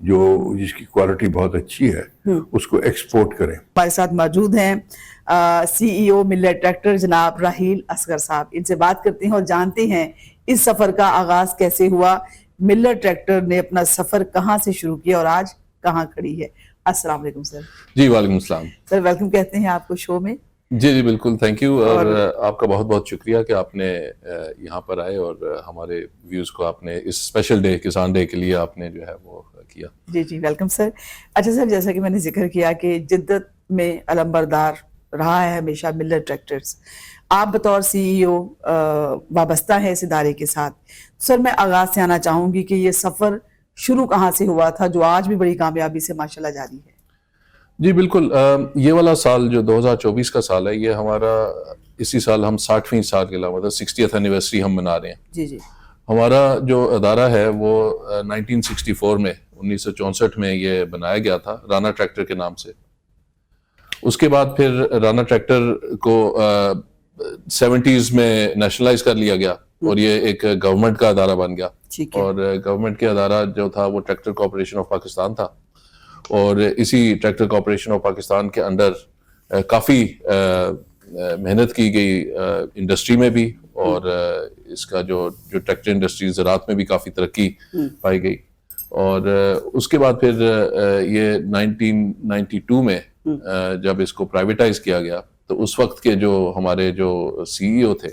جو جس کی کوالٹی بہت اچھی ہے اس کو ایکسپورٹ کریں. ہمارے ساتھ موجود ہیں سی ای او ملت ٹریکٹر جناب راحیل اصغر صاحب. ان سے بات کرتے ہیں اور جانتے ہیں اس سفر کا آغاز کیسے ہوا, ملت ٹریکٹر نے اپنا سفر کہاں سے شروع کیا اور آج کہاں کھڑی ہے. السلام علیکم سر. جی وعلیکم السلام سر, ویلکم کہتے ہیں آپ کو شو میں. جی بالکل, تھینک یو, اور آپ کا بہت بہت شکریہ کہ آپ نے یہاں پر آئے اور ہمارے ویوز کو آپ نے اس اسپیشل ڈے کسان ڈے کے لیے آپ نے جو ہے وہ کیا. جی ویلکم سر. اچھا سر, جیسا کہ میں نے ذکر کیا کہ جدت میں علمبردار رہا ہے ہمیشہ ملت ٹریکٹرز, آپ بطور سی ای او وابستہ ہیں اس ادارے کے ساتھ. سر میں آغاز سے آنا چاہوں گی کہ یہ سفر شروع کہاں سے ہوا تھا جو آج بھی بڑی کامیابی سے ماشاءاللہ جاری ہے. جی بالکل, یہ والا سال جو 2024 کا سال ہے, یہ ہمارا اسی سال ہم 60ویں سال کے مطلب 60th اینیورسری ہم منا رہے ہیں. جی ہمارا جو ادارہ ہے وہ 1964 میں 1964 میں یہ بنایا گیا تھا رانا ٹریکٹر کے نام سے. اس کے بعد پھر رانا ٹریکٹر کو 70s میں نیشنلائز کر لیا گیا اور یہ ایک گورنمنٹ کا ادارہ بن گیا. اور گورنمنٹ کے ادارہ جو تھا وہ ٹریکٹر کارپوریشن آف پاکستان تھا, اور اسی ٹریکٹر کارپوریشن آف پاکستان کے انڈر کافی محنت کی گئی انڈسٹری میں بھی, اور اس کا جو ٹریکٹر انڈسٹری زراعت میں بھی کافی ترقی پائی گئی. اور اس کے بعد پھر یہ 1992 میں جب اس کو پرائیویٹائز کیا گیا تو اس وقت کے جو ہمارے جو سی ای او تھے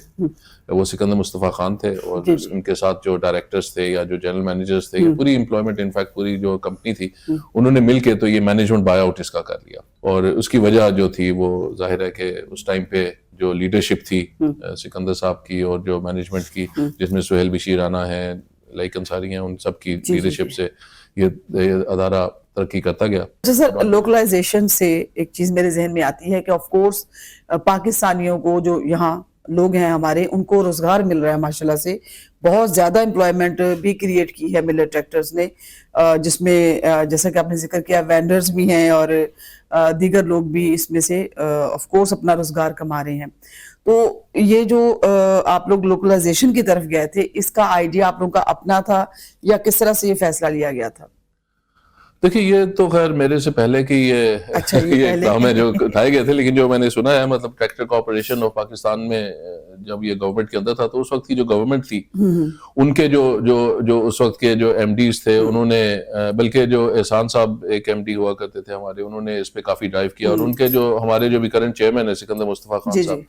وہ سکندر مصطفیٰ خان تھے, اور ان کے ساتھ جو ڈائریکٹرز تھے یا جو جنرل مینیجرز تھے, یہ پوری امپلائمنٹ انفیکٹ پوری جو کمپنی تھی انہوں نے مل کے تو یہ مینجمنٹ بائی آؤٹ اس کا کر لیا. اور اس کی وجہ جو تھی وہ ظاہر ہے کہ اس ٹائم پہ جو لیڈرشپ تھی سکندر صاحب کی اور جو مینجمنٹ کی, جس میں سہیل بشیر رانا ہیں, لائک انصاری ہیں, ان سب کی لیڈرشپ سے یہ ادارہ ترقی کرتا گیا. سر, لوکلائزیشن سے ایک چیز میرے ذہن میں آتی ہے کہ آف کورس پاکستانیوں کو جو یہاں لوگ ہیں ہمارے, ان کو روزگار مل رہا ہے ماشاءاللہ سے, بہت زیادہ امپلائمنٹ بھی کریٹ کی ہے ملت ٹریکٹرز نے, جس میں جیسا کہ آپ نے ذکر کیا وینڈرز بھی ہیں اور دیگر لوگ بھی اس میں سے آف کورس اپنا روزگار کما رہے ہیں. تو یہ جو آپ لوگ لوکلائزیشن کی طرف گئے تھے, اس کا آئیڈیا آپ لوگوں کا اپنا تھا یا کس طرح سے یہ فیصلہ لیا گیا تھا؟ دیکھیے یہ تو خیر میرے سے پہلے کی یہ اقدام ہے جو اٹھائے گئے تھے, لیکن جو میں نے سنا ہے مطلب ٹریکٹر کارپوریشن آف پاکستان میں جب یہ گورنمنٹ کے اندر تھا تو اس وقت کی جو گورنمنٹ تھی ان کے جو اس وقت کے جو ایم ڈیز تھے, انہوں نے بلکہ جو احسان صاحب ایک ایم ڈی ہوا کرتے تھے ہمارے, انہوں نے اس پہ کافی ڈرائیو کیا, اور ان کے جو ہمارے جو بھی کرنٹ چیئرمین ہے سکندر مصطفیٰ خان صاحب,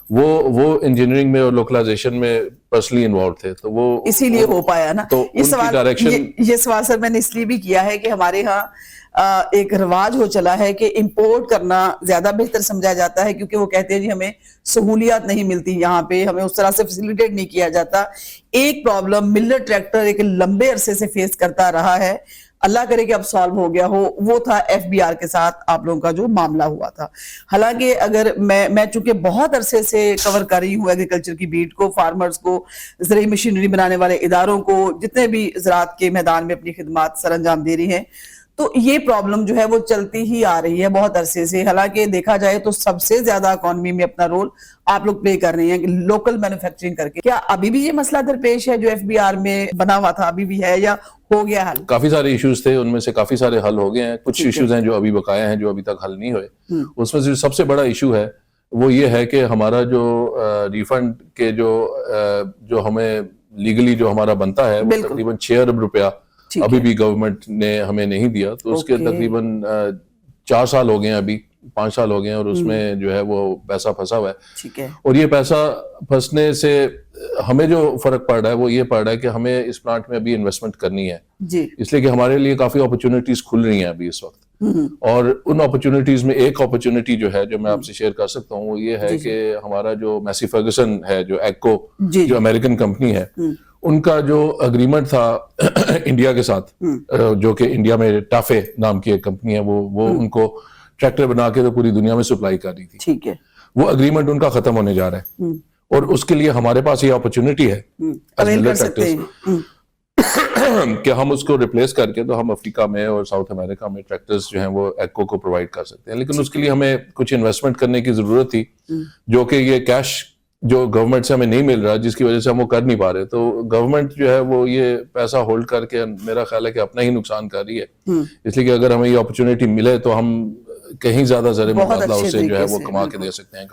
وہ انجینئرنگ میں اور لوکلائزیشن میں پرسنلی انوالو تھے, تو وہ اسی لیے ہو پایا نا. تو یہ سوال سر میں نے اس لیے بھی کیا ہے کہ ہمارے ہاں ایک رواج ہو چلا ہے کہ امپورٹ کرنا زیادہ بہتر سمجھا جاتا ہے, کیونکہ وہ کہتے ہیں جی ہمیں سہولیات نہیں ملتی یہاں پہ, ہمیں اس طرح سے فیسیلیٹیٹ نہیں کیا جاتا. ایک پرابلم ملت ٹریکٹر ایک لمبے عرصے سے فیس کرتا رہا ہے, اللہ کرے کہ اب سالو ہو گیا ہو, وہ تھا ایف بی آر کے ساتھ آپ لوگوں کا جو معاملہ ہوا تھا. حالانکہ اگر میں چونکہ بہت عرصے سے کور کر رہی ہوں ایگریکلچر کی بیٹ کو, فارمرز کو, زرعی مشینری بنانے والے اداروں کو, جتنے بھی زراعت کے میدان میں اپنی خدمات سر انجام دے رہی ہیں, تو یہ پرابلم جو ہے وہ چلتی ہی آ رہی ہے بہت عرصے سے. حالانکہ دیکھا جائے تو سب سے زیادہ اکانومی میں اپنا رول آپ لوگ پلے کر رہے ہیں لوکل مینوفیکچرنگ کر کے. کیا ابھی بھی یہ مسئلہ درپیش ہے جو ایف بی آر میں بنا ہوا تھا, ابھی بھی ہے یا ہو گیا حل؟ کافی سارے ایشوز تھے, ان میں سے کافی سارے حل ہو گئے ہیں. کچھ ایشوز ہیں جو ابھی بقایا ہیں جو ابھی تک حل نہیں ہوئے. اس میں سے سب سے بڑا ایشو ہے وہ یہ ہے کہ ہمارا جو ریفنڈ کے جو ہمیں لیگلی جو ہمارا بنتا ہے وہ تقریباً 6 ارب روپیہ ابھی بھی گورنمنٹ نے ہمیں نہیں دیا. تو اس کے تقریباً 4 سال ہو گئے ہیں, ابھی 5 سال ہو گئے ہیں, اور اس میں جو ہے وہ پیسہ پھنسا ہوا ہے. اور یہ پیسہ پھنسنے سے ہمیں جو فرق پڑ رہا ہے وہ یہ پڑ رہا ہے کہ ہمیں اس پلانٹ میں ابھی انویسٹمنٹ کرنی ہے, اس لیے کہ ہمارے لیے کافی اپرچونٹیز کھل رہی ہیں ابھی اس وقت. اور ان اپرچونٹیز میں ایک اپرچونٹی جو ہے جو میں آپ سے شیئر کر سکتا ہوں وہ یہ ہے کہ ہمارا جو میسی فرگسن ہے, جو ایکو جو امریکن کمپنی ہے, ان کا جو اگریمنٹ تھا انڈیا کے ساتھ, جو کہ انڈیا میں ٹافے نام کی ایک کمپنی ہے, وہ ان کو ٹریکٹر بنا کے تو پوری دنیا میں سپلائی کر رہی تھی. ٹھیک ہے, وہ اگریمنٹ ان کا ختم ہونے جا رہا ہے, اور اس کے لیے ہمارے پاس یہ اپرچونٹی ہے کہ ہم اس کو ریپلیس کر کے تو ہم افریقہ میں اور ساؤتھ امریکہ میں ٹریکٹرز جو ہیں وہ ایکو کو پرووائڈ کر سکتے ہیں. لیکن اس کے لیے ہمیں کچھ انویسٹمنٹ کرنے کی ضرورت تھی, جو کہ یہ کیش جو گورنمنٹ سے ہمیں نہیں مل رہا، جس کی وجہ سے ہم وہ کر نہیں پا رہے. تو گورنمنٹ جو ہے وہ یہ پیسہ ہولڈ کر کے میرا خیال ہے کہ اپنا ہی نقصان کر رہی ہے. اس لیے کہ اگر ہمیں یہ اپرچونٹی ملے تو ہم کہیں زیادہ زر مبادلہ اس سے جو ہے وہ کما کے دے سکتے ہیں.